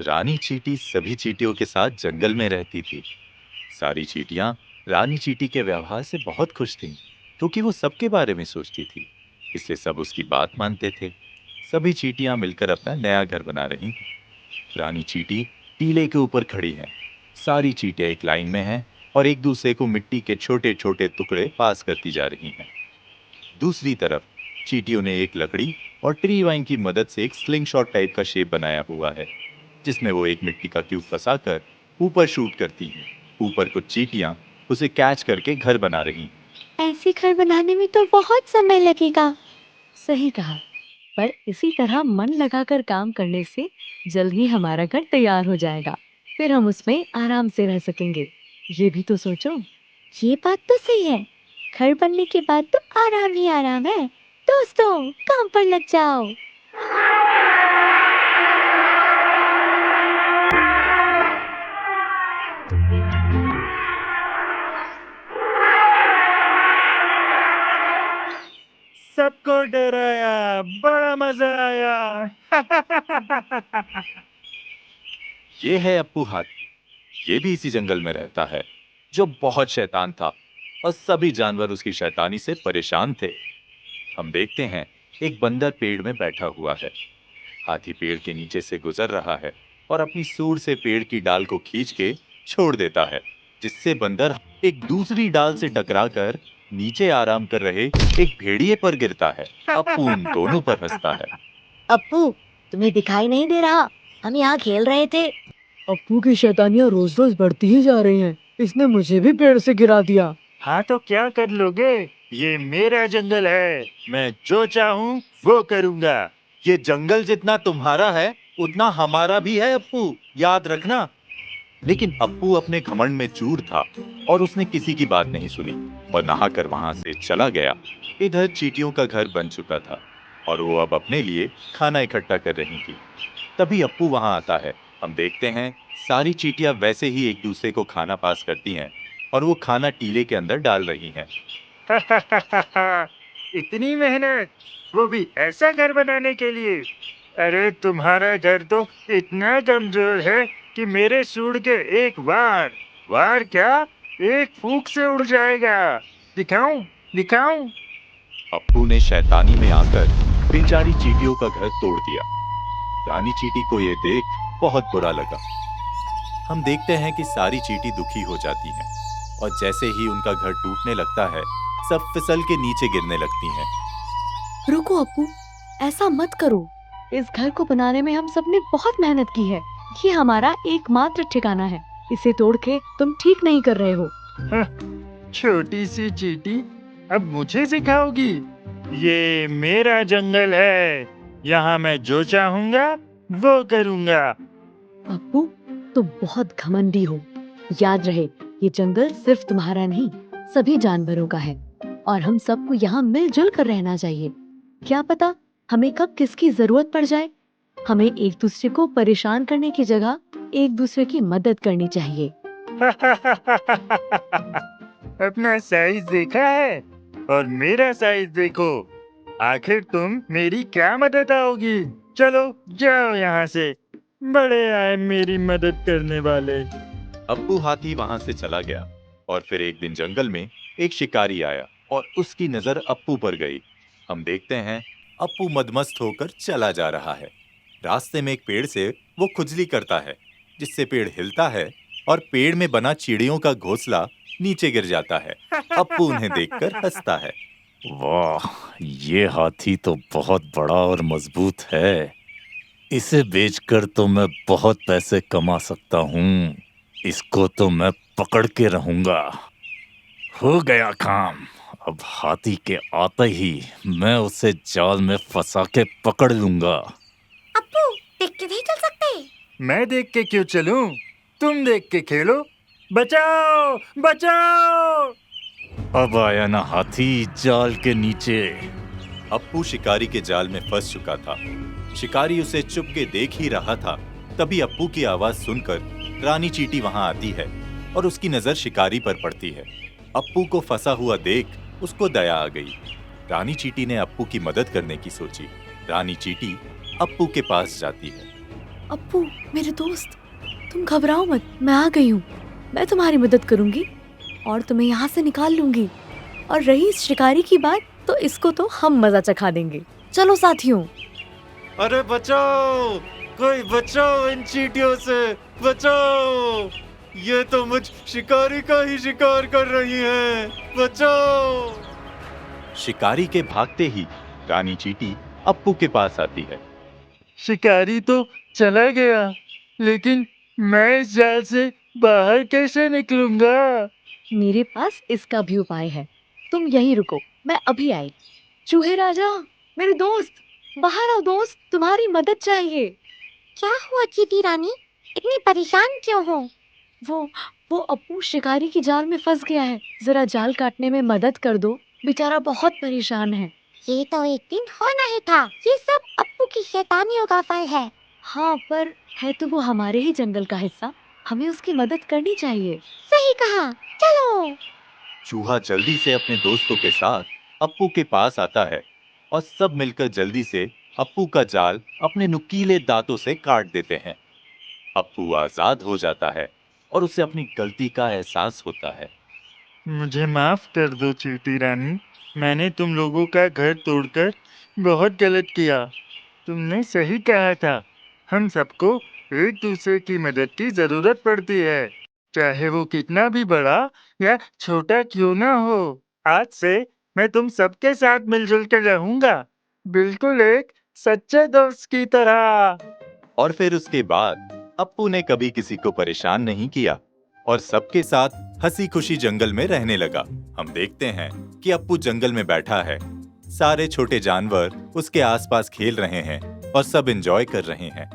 रानी चींटी सभी चींटियों के साथ जंगल में रहती थी। सारी चींटियां रानी चींटी के व्यवहार से बहुत खुश थीं, क्योंकि वो सबके बारे में सोचती थी। इससे सब उसकी बात मानते थे। सभी चींटियां मिलकर अपना नया घर बना रही थीं। रानी चींटी टीले के ऊपर खड़ी है। सारी चींटियां एक लाइन में हैं और एक दूसरे को मिट्टी के छोटे छोटे टुकड़े पास करती जा रही हैं। दूसरी तरफ चींटियों ने एक लकड़ी और ट्री वाइन की मदद से एक स्लिंग शॉट टाइप का शेप बनाया हुआ है, जिसमें वो एक मिट्टी का क्यूब फंसाकर ऊपर शूट करती हैं। ऊपर कुछ चींटियां उसे कैच करके घर बना रही हैं। ऐसे घर बनाने में तो बहुत समय लगेगा। सही कहा, पर इसी तरह मन लगाकर काम करने से जल्द ही हमारा घर तैयार हो जाएगा। फिर हम उसमें आराम से रह सकेंगे। ये भी तो सोचो। ये बात तो सही है। घर बनने के बाद तो आराम ही आराम है। दोस्तों, काम पर लग जाओ। सबको डराया, बड़ा मजा आया। ये है अप्पू हाथी। ये भी इसी जंगल में रहता है, जो बहुत शैतान था और सभी जानवर उसकी शैतानी से परेशान थे। हम देखते हैं एक बंदर पेड़ में बैठा हुआ है। हाथी पेड़ के नीचे से गुजर रहा है और अपनी सूंड से पेड़ की डाल को खींच के छोड़ देता है, जिससे बंदर एक दूसरी डाल से टकराकर नीचे आराम कर रहे एक भेड़िए पर गिरता है। अप्पू उन दोनों पर हंसता है। अप्पू, तुम्हें दिखाई नहीं दे रहा? हम यहाँ खेल रहे थे। अप्पू की शैतानियां रोज रोज बढ़ती ही जा रही हैं। इसने मुझे भी पेड़ से गिरा दिया। हाँ तो क्या कर लोगे? ये मेरा जंगल है, मैं जो चाहूँ वो करूँगा। ये जंगल जितना तुम्हारा है उतना हमारा भी है अप्पू, याद रखना। लेकिन अप्पू अपने घमंड में चूर था और उसने किसी की बात नहीं सुनी और नहाकर वहां से चला गया। इधर चींटियों का घर बन चुका था और वो अब अपने लिए खाना इकट्ठा कर रही थी। तभी अप्पू वहां आता है। हम देखते हैं सारी चींटियां वैसे ही एक दूसरे को खाना पास करती हैं और वो खाना टीले के अंदर डाल रही हैं। इतनी मेहनत, वो भी ऐसा घर बनाने के लिए। अरे तुम्हारा घर तो इतना कमजोर है कि मेरे सूंड के एक वार वार क्या, एक फूंक से उड़ जाएगा। दिखाऊं दिखाऊं। अप्पू ने शैतानी में आकर बेचारी चींटियों का घर तोड़ दिया। रानी चींटी को ये देख बहुत बुरा लगा। हम देखते हैं कि सारी चींटी दुखी हो जाती हैं और जैसे ही उनका घर टूटने लगता है, सब फिसल के नीचे गिरने लगती हैं। रुको अप्पू, ऐसा मत करो। इस घर को बनाने में हम सबने बहुत मेहनत की है। ये हमारा एकमात्र ठिकाना है। इसे तोड़ के तुम ठीक नहीं कर रहे हो। छोटी सी चींटी, अब मुझे सिखाओगी? ये मेरा जंगल है, यहाँ मैं जो चाहूंगा वो करूंगा। अप्पू, तुम बहुत घमंडी हो। याद रहे, ये जंगल सिर्फ तुम्हारा नहीं, सभी जानवरों का है और हम सबको यहाँ मिलजुल कर रहना चाहिए। क्या पता हमें कब किसकी जरूरत पड़ जाए। हमें एक दूसरे को परेशान करने की जगह एक दूसरे की मदद करनी चाहिए। अपना साइज देखा है और मेरा साइज देखो। आखिर तुम मेरी क्या मदद आओगी? चलो जाओ यहाँ से। बड़े आए मेरी मदद करने वाले। अप्पू हाथी वहां से चला गया और फिर एक दिन जंगल में एक शिकारी आया और उसकी नजर अप्पू पर गई। हम देखते हैं अप्पू मदमस्त होकर चला जा रहा है। रास्ते में एक पेड़ से वो खुजली करता है, जिससे पेड़ हिलता है और पेड़ में बना चिड़ियों का घोंसला नीचे गिर जाता है। अप्पू उन्हें देखकर हंसता है। वाह, ये हाथी तो बहुत बड़ा और मजबूत है। इसे बेचकर तो मैं बहुत पैसे कमा सकता हूँ। इसको तो मैं पकड़ के रहूंगा। हो गया काम। अब हाथी के आते ही मैं उसे जाल में फंसा के पकड़ लूंगा। अप्पू, देख के नहीं चल सकते? मैं देख के क्यों चलूं? तुम देख के खेलो। बचाओ बचाओ। अब आया ना हाथी जाल के नीचे। अप्पू शिकारी के जाल में फंस चुका था। शिकारी उसे चुपके देख ही रहा था। तभी अप्पू की आवाज सुनकर रानी चींटी वहां आती है और उसकी नजर शिकारी पर पड़ती है। अप्पू को फंसा हुआ देख उसको दया आ गई। रानी चींटी ने अप्पू की मदद करने की सोची। रानी चींटी अप्पू के पास जाती है। अप्पू, मेरे दोस्त, तुम घबराओ मत, मैं आ गई हूँ। मैं तुम्हारी मदद करूंगी और तुम्हें यहाँ से निकाल लूंगी। और रही इस शिकारी की बात, तो इसको तो हम मजा चखा देंगे। चलो साथियों। अरे बचाओ, कोई बचाओ इन चींटियों से, बचाओ। ये तो मुझ शिकारी का ही शिकार कर रही हैं, बचाओ। शिकारी के भागते ही रानी चींटी अप्पू के पास आती है। शिकारी तो चला गया, लेकिन मैं इस जाल से बाहर कैसे निकलूंगा? मेरे पास इसका भी उपाय है। तुम यहीं रुको, मैं अभी आई। चूहे राजा, मेरे दोस्त, बाहर आओ दोस्त, तुम्हारी मदद चाहिए। क्या हुआ चींटी रानी? इतनी परेशान क्यों हो? वो अप्पू शिकारी की जाल में फंस गया है। जरा जाल काटने में मदद कर दो, बेचारा बहुत परेशान है। ये तो एक दिन होना ही था। ये सब अप्पू की शैतानियों का फल है। हाँ, पर है तो वो हमारे ही जंगल का हिस्सा, हमें उसकी मदद करनी चाहिए। सही कहा, चलो। चूहा जल्दी से अपने दोस्तों के साथ अप्पू के पास आता है और सब मिलकर जल्दी से अप्पू का जाल अपने नुकीले दांतों से काट देते हैं। अप्पू आजाद हो जाता है और उसे अपनी गलती का एहसास होता है। मुझे माफ कर दो चींटी रानी, मैंने तुम लोगों का घर तोड़कर बहुत गलत किया। तुमने सही कहा था, हम सबको एक दूसरे की मदद की जरूरत पड़ती है, चाहे वो कितना भी बड़ा या छोटा क्यों ना हो। आज से मैं तुम सबके साथ मिलजुल कर रहूंगा, बिल्कुल एक सच्चे दोस्त की तरह। और फिर उसके बाद अप्पू ने कभी किसी को परेशान नहीं किया और सबके साथ हंसी खुशी जंगल में रहने लगा। हम देखते हैं कि अप्पू जंगल में बैठा है, सारे छोटे जानवर उसके आसपास खेल रहे हैं और सब एंजॉय कर रहे हैं।